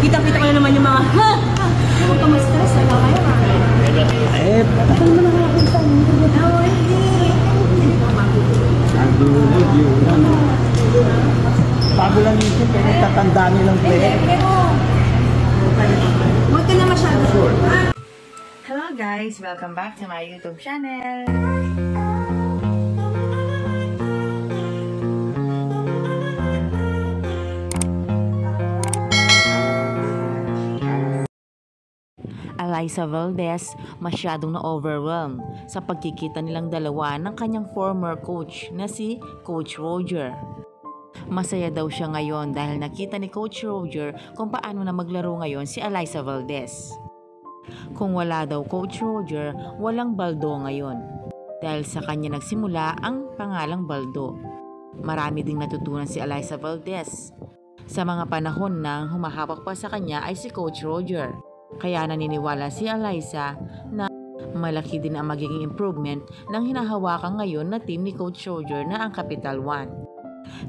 Kita-kita ko na naman yung mga, ha! Huwag ka ma-stress, wala kayo ha? Patang mo na nakakita mo. Bago lang isip, kaya nagtatanda nilang player. Huwag ka na masyado. Hello guys! Welcome back to my YouTube channel! Alyssa Valdez masyadong na-overwhelm sa pagkikita nilang dalawa ng kanyang former coach na si Coach Roger. Masaya daw siya ngayon dahil nakita ni Coach Roger kung paano na maglaro ngayon si Alyssa Valdez. Kung wala daw Coach Roger, walang Baldo ngayon. Dahil sa kanya nagsimula ang pangalang Baldo. Marami ding natutunan si Alyssa Valdez. Sa mga panahon nang humahawak pa sa kanya ay si Coach Roger. Kaya naniniwala si Alyssa na malaki din ang magiging improvement ng hinahawakan ngayon na team ni Coach Roger na ang Capital One.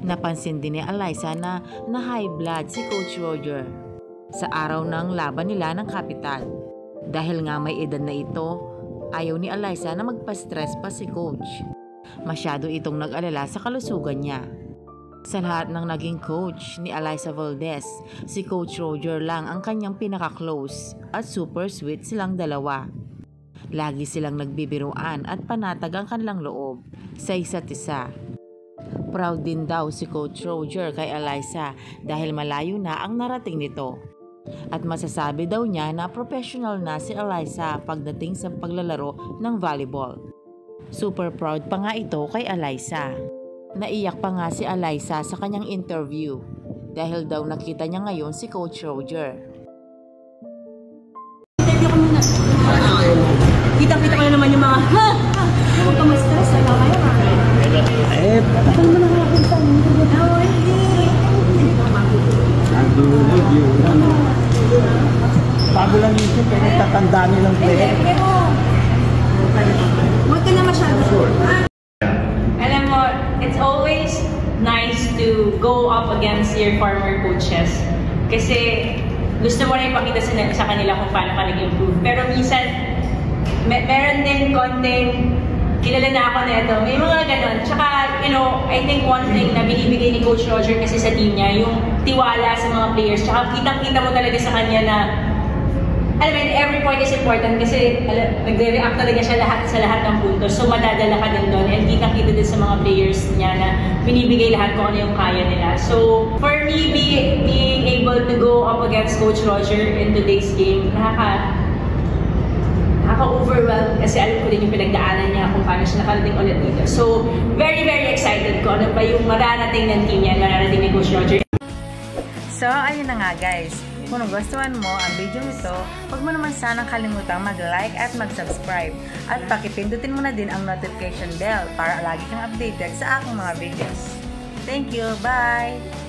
Napansin din ni Alyssa na high blood si Coach Roger sa araw ng laban nila ng Capital. Dahil nga may edad na ito, ayaw ni Alyssa na magpa-stress pa si Coach. Masyado itong nag-alala sa kalusugan niya. Sa lahat ng naging coach ni Alyssa Valdez, si Coach Roger lang ang kanyang pinaka-close at super sweet silang dalawa. Lagi silang nagbibiruan at panatag ang kanilang loob sa isa't isa. Proud din daw si Coach Roger kay Alyssa dahil malayo na ang narating nito. At masasabi daw niya na professional na si Alyssa pagdating sa paglalaro ng volleyball. Super proud pa nga ito kay Alyssa. Naiyak pa nga si Alyssa sa kanyang interview dahil daw nakita niya ngayon si Coach Roger. Interview ko muna. Kita-kita ko na naman yung mga, ha! Huwag ka ma-stress, wala kayo ha? Patang mo na nakakita mo. Bago lang isip, kaya nagtatanda nilang player. Huwag ka na masyado. Alam mo, it's always nice to go up against your former coaches. Kasi gusto mo na ipakita sa kanila kung paano ka nag-improve. Pero minsan, meron din konting kilala na ako nito. May mga ganon. Tsaka, you know, I think one thing na binibigay ni Coach Roger kasi sa team niya, yung tiwala sa mga players. Tsaka kitang-kita mo talaga sa kanya na, alam mo, every point is important kasi nagre-react talaga siya sa lahat ng puntos. So, madadala ka din doon. And kitang-kita din sa mga players niya na binibigay lahat kung ano yung kaya nila. So, for me, being able to go up against Coach Roger in today's game, nakaka-overwhelm kasi alam ko din yung pinagdaanan niya kung paano siya nakarating ulit dito. So, very, very excited ko ano pa yung mararating ng team niya, mararating ni Coach Roger. So, ayun na nga guys. Kung nagustuhan mo ang video nito, huwag mo naman sanang kalimutang mag-like at mag-subscribe. At pakipindutin mo na din ang notification bell para lagi kang updated sa aking mga videos. Thank you! Bye!